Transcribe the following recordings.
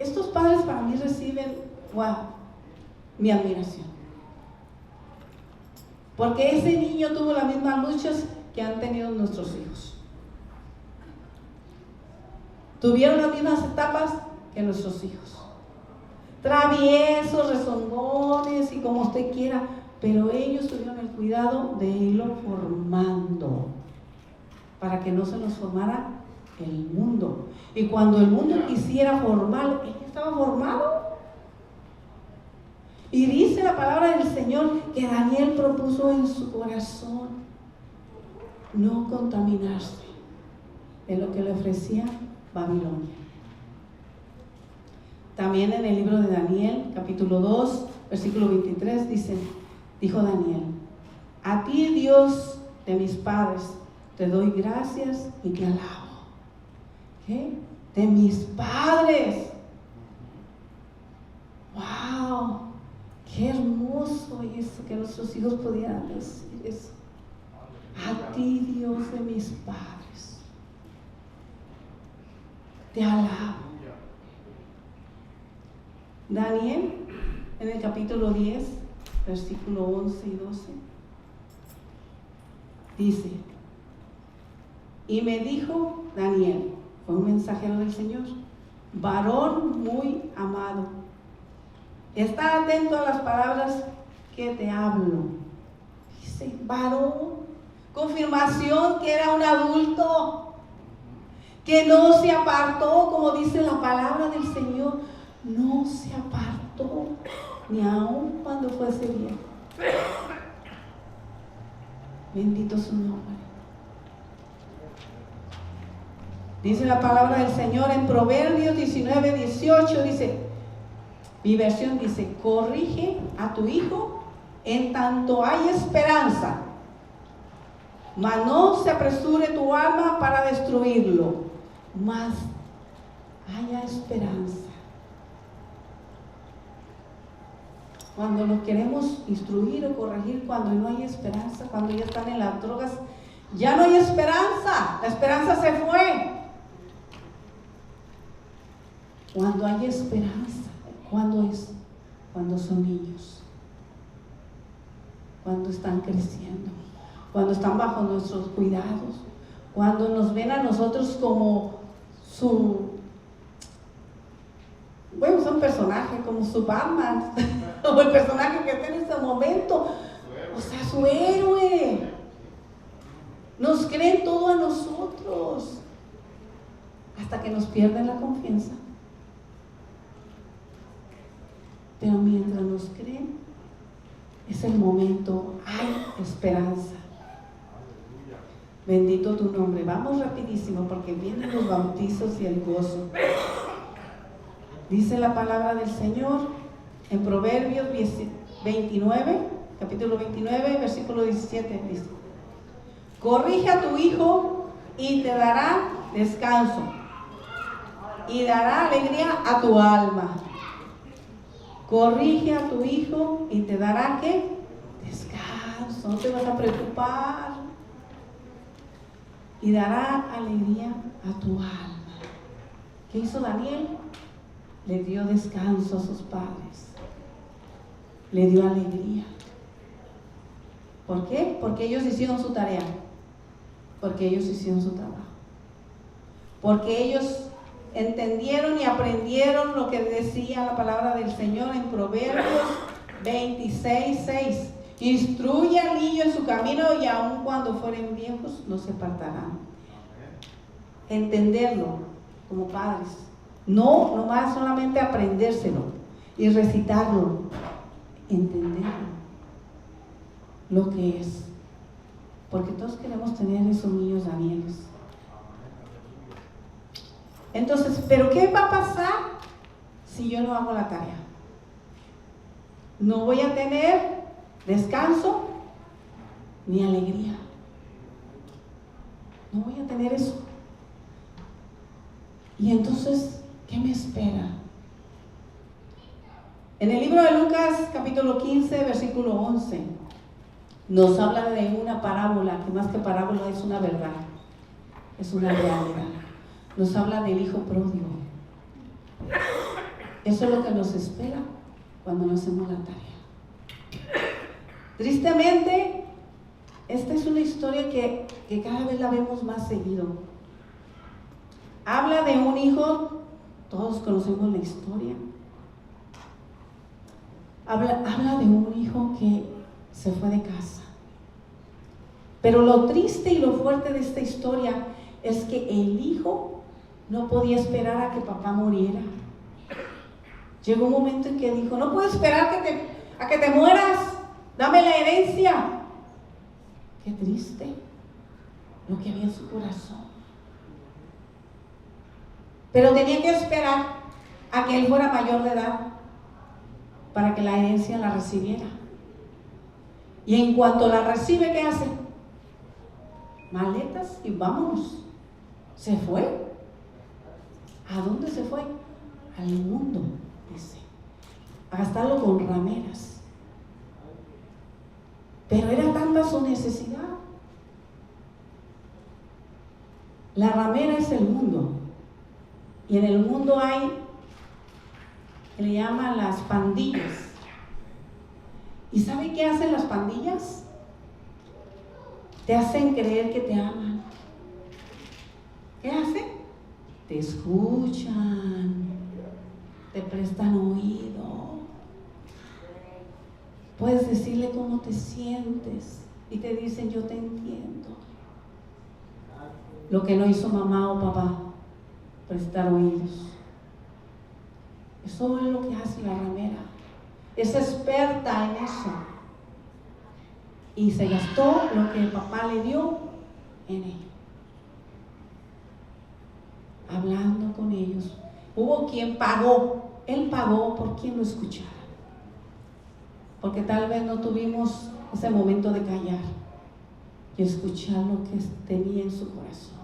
Estos padres para mí reciben, wow, mi admiración. Porque ese niño tuvo las mismas luchas que han tenido nuestros hijos. Tuvieron las mismas etapas que nuestros hijos. Traviesos, rezongones y como usted quiera, pero ellos tuvieron el cuidado de irlo formando para que no se nos formara el mundo. Y cuando el mundo quisiera formarlo, él estaba formado. Y dice la palabra del Señor que Daniel propuso en su corazón no contaminarse de lo que le ofrecía Babilonia. También en el libro de Daniel, capítulo 2, versículo 23, dijo Daniel: a ti, Dios de mis padres, te doy gracias y te alabo. ¿Qué? De mis padres. ¡Wow! ¡Qué hermoso eso, que nuestros hijos pudieran decir eso! A ti, Dios de mis padres, te alabo. Daniel, en el capítulo 10, versículo 11 y 12, dice: y me dijo Daniel, fue un mensajero del Señor, varón muy amado, está atento a las palabras que te hablo. Dice, varón, confirmación que era un adulto, que no se apartó, como dice la palabra del Señor, no se apartó, ni aun cuando fuese viejo. Bendito su nombre. Dice la palabra del Señor en Proverbios 19, 18, dice, mi versión dice, corrige a tu hijo en tanto hay esperanza, mas no se apresure tu alma para destruirlo, mas haya esperanza. Cuando los queremos instruir o corregir, cuando no hay esperanza, cuando ya están en las drogas, ya no hay esperanza, la esperanza se fue. Cuando hay esperanza, ¿cuándo es? Cuando son niños, cuando están creciendo, cuando están bajo nuestros cuidados, cuando nos ven a nosotros como su, bueno, son personajes como su Batman, o el personaje que está en ese momento, o sea, su héroe. Nos creen todo a nosotros, hasta que nos pierden la confianza. Pero mientras nos creen, es el momento, hay esperanza. Bendito tu nombre. Vamos rapidísimo porque vienen los bautizos y el gozo. Dice la palabra del Señor en Proverbios 29, capítulo 29, versículo 17, dice: corrige a tu hijo y te dará descanso y dará alegría a tu alma. Corrige a tu hijo y te dará ¿qué? Descanso, no te vas a preocupar. Y dará alegría a tu alma. ¿Qué hizo Daniel? Le dio descanso a sus padres. Le dio alegría. ¿Por qué? Porque ellos hicieron su tarea. Porque ellos hicieron su trabajo. Porque ellos entendieron y aprendieron lo que decía la palabra del Señor en Proverbios 26, 6. Instruye al niño en su camino y aun cuando fueren viejos no se apartarán. Entenderlo como padres. No nomás solamente aprendérselo y recitarlo. Entenderlo. Lo que es. Porque todos queremos tener esos niños Danieles. Entonces, ¿pero qué va a pasar si yo no hago la tarea? No voy a tener descanso ni alegría. No voy a tener eso. Y entonces, ¿qué me espera? En el libro de Lucas, capítulo 15, versículo 11, nos habla de una parábola, que más que parábola es una verdad, es una realidad. Nos habla del hijo pródigo. Eso es lo que nos espera cuando no hacemos la tarea. Tristemente, esta es una historia que cada vez la vemos más seguido. Habla de un hijo, todos conocemos la historia. Habla de un hijo que se fue de casa. Pero lo triste y lo fuerte de esta historia es que el hijo no podía esperar a que papá muriera. Llegó un momento en que dijo: no puedo esperar a que te mueras, dame la herencia. Qué triste lo que había en su corazón. Pero tenía que esperar a que él fuera mayor de edad para que la herencia la recibiera. Y en cuanto la recibe, ¿qué hace? Maletas y vámonos. Se fue. ¿A dónde se fue? Al mundo, dice. A gastarlo con rameras. Pero era tanta su necesidad. La ramera es el mundo. Y en el mundo hay, que le llaman las pandillas. ¿Y sabe qué hacen las pandillas? Te hacen creer que te aman. ¿Qué hacen? Te escuchan, te prestan oído. Puedes decirle cómo te sientes y te dicen: yo te entiendo. Lo que no hizo mamá o papá, prestar oídos. Eso es lo que hace la ramera. Es experta en eso. Y se gastó lo que el papá le dio en ella. Hablando con ellos. Hubo quien pagó. Él pagó por quien lo escuchara. Porque tal vez no tuvimos ese momento de callar y escuchar lo que tenía en su corazón.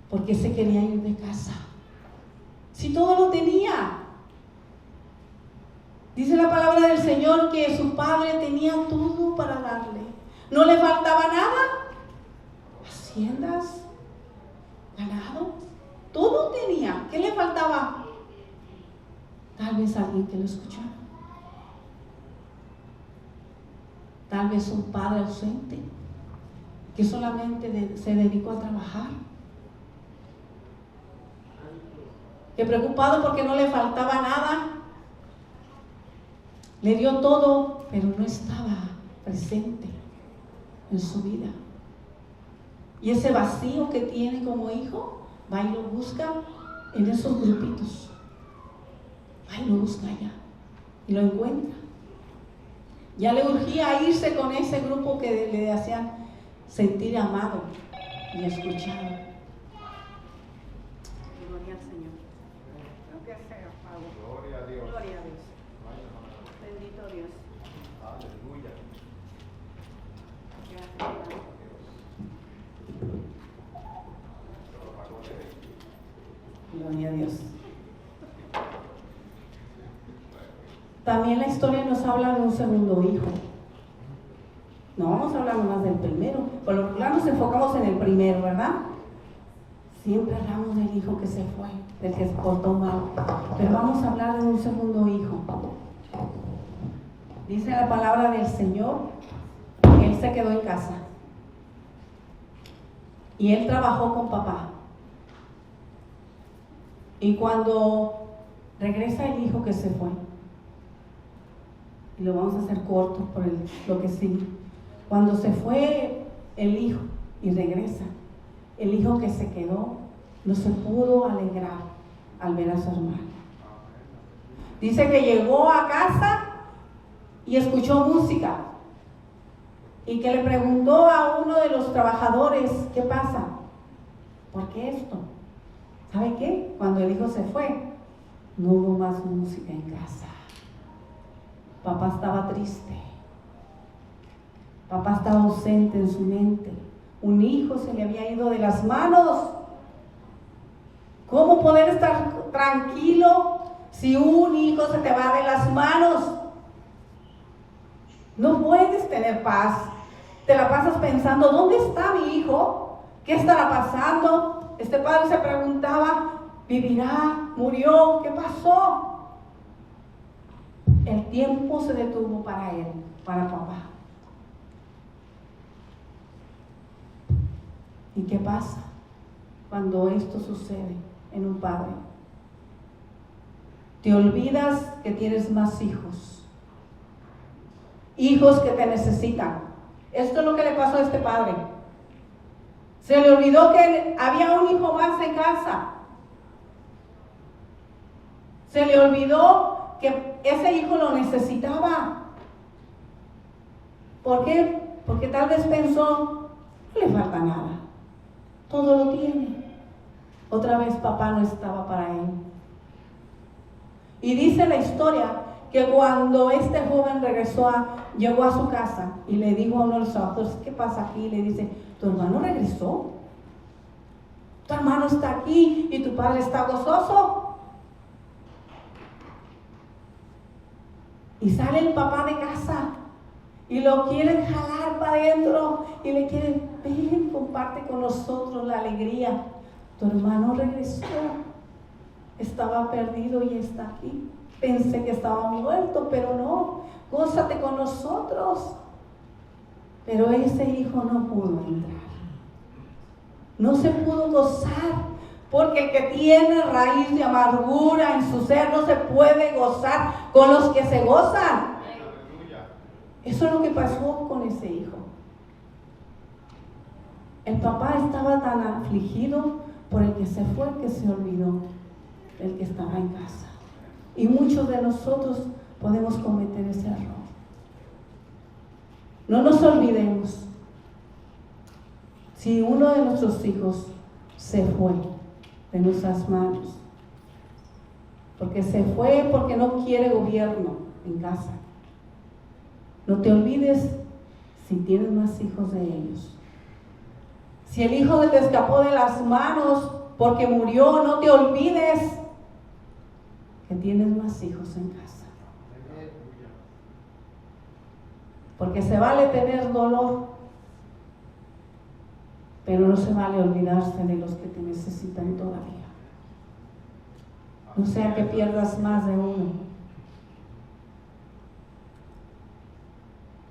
Porque se quería ir de casa. Si todo lo tenía. Dice la palabra del Señor que su padre tenía todo para darle. No le faltaba nada. Haciendas, ganado, todo tenía. ¿Qué le faltaba? Tal vez alguien que lo escuchara. Tal vez un padre ausente que solamente se dedicó a trabajar. Que preocupado porque no le faltaba nada, le dio todo, pero no estaba presente en su vida. Y ese vacío que tiene como hijo, va y lo busca en esos grupitos. Va y lo busca allá y lo encuentra. Ya le urgía irse con ese grupo que le hacían sentir amado y escuchado. Gloria al Señor. Gloria a Dios. Gloria a Dios. Bendito Dios. Aleluya. Gloria a Dios. También la historia nos habla de un segundo hijo. No vamos a hablar más del primero. Por lo regular nos enfocamos en el primero, ¿verdad? Siempre hablamos del hijo que se fue, del que se portó mal. Pero vamos a hablar de un segundo hijo. Dice la palabra del Señor que él se quedó en casa. Y él trabajó con papá. Y cuando regresa el hijo que se fue, y lo vamos a hacer corto por lo que sigue. Cuando se fue el hijo y regresa, el hijo que se quedó no se pudo alegrar al ver a su hermano. Dice que llegó a casa y escuchó música y que le preguntó a uno de los trabajadores: ¿qué pasa? ¿Por qué esto? ¿Sabe qué? Cuando el hijo se fue, no hubo más música en casa. Papá estaba triste. Papá estaba ausente en su mente. Un hijo se le había ido de las manos. ¿Cómo poder estar tranquilo si un hijo se te va de las manos? No puedes tener paz. Te la pasas pensando: ¿dónde está mi hijo? ¿Qué estará pasando? Este padre se preguntaba, ¿Vivirá? ¿Murió? ¿Qué pasó? El tiempo se detuvo para él, para papá. ¿Y qué pasa cuando esto sucede en un padre? Te olvidas que tienes más hijos. Hijos que te necesitan. Esto es lo que le pasó a este padre. Se le olvidó que había un hijo más en casa. Se le olvidó que ese hijo lo necesitaba. ¿Por qué? Porque tal vez pensó, no le falta nada. Todo lo tiene. Otra vez papá no estaba para él. Y dice la historia que cuando este joven llegó a su casa y le dijo a uno de los trabajadores, ¿qué pasa aquí? Y le dice, tu hermano regresó. Tu hermano está aquí y tu padre está gozoso. Y sale el papá de casa y lo quieren jalar para adentro y le quieren, ven, comparte con nosotros la alegría. Tu hermano regresó. Estaba perdido y está aquí. Pensé que estaba muerto, pero no. Gózate con nosotros. Pero ese hijo no pudo entrar. No se pudo gozar, porque el que tiene raíz de amargura en su ser no se puede gozar con los que se gozan. Eso es lo que pasó con ese hijo. El papá estaba tan afligido por el que se fue que se olvidó del que estaba en casa. Y muchos de nosotros podemos cometer ese error. No nos olvidemos, si uno de nuestros hijos se fue de nuestras manos, porque se fue porque no quiere gobierno en casa, no te olvides si tienes más hijos de ellos. Si el hijo se te escapó de las manos porque murió, no te olvides que tienes más hijos en casa. Porque se vale tener dolor, pero no se vale olvidarse de los que te necesitan todavía. No sea que pierdas más de uno.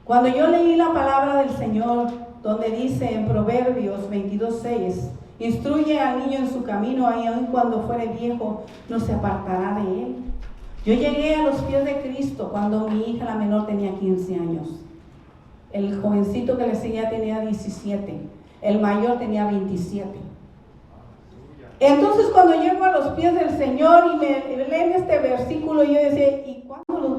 Cuando yo leí la palabra del Señor, donde dice en Proverbios 22:6, instruye al niño en su camino, y aun cuando fuere viejo, no se apartará de él. Yo llegué a los pies de Cristo cuando mi hija, la menor, tenía 15 años. El jovencito que le seguía tenía 17. El mayor tenía 27. Entonces, cuando llego a los pies del Señor y me leen este versículo, yo decía, ¿y cuándo los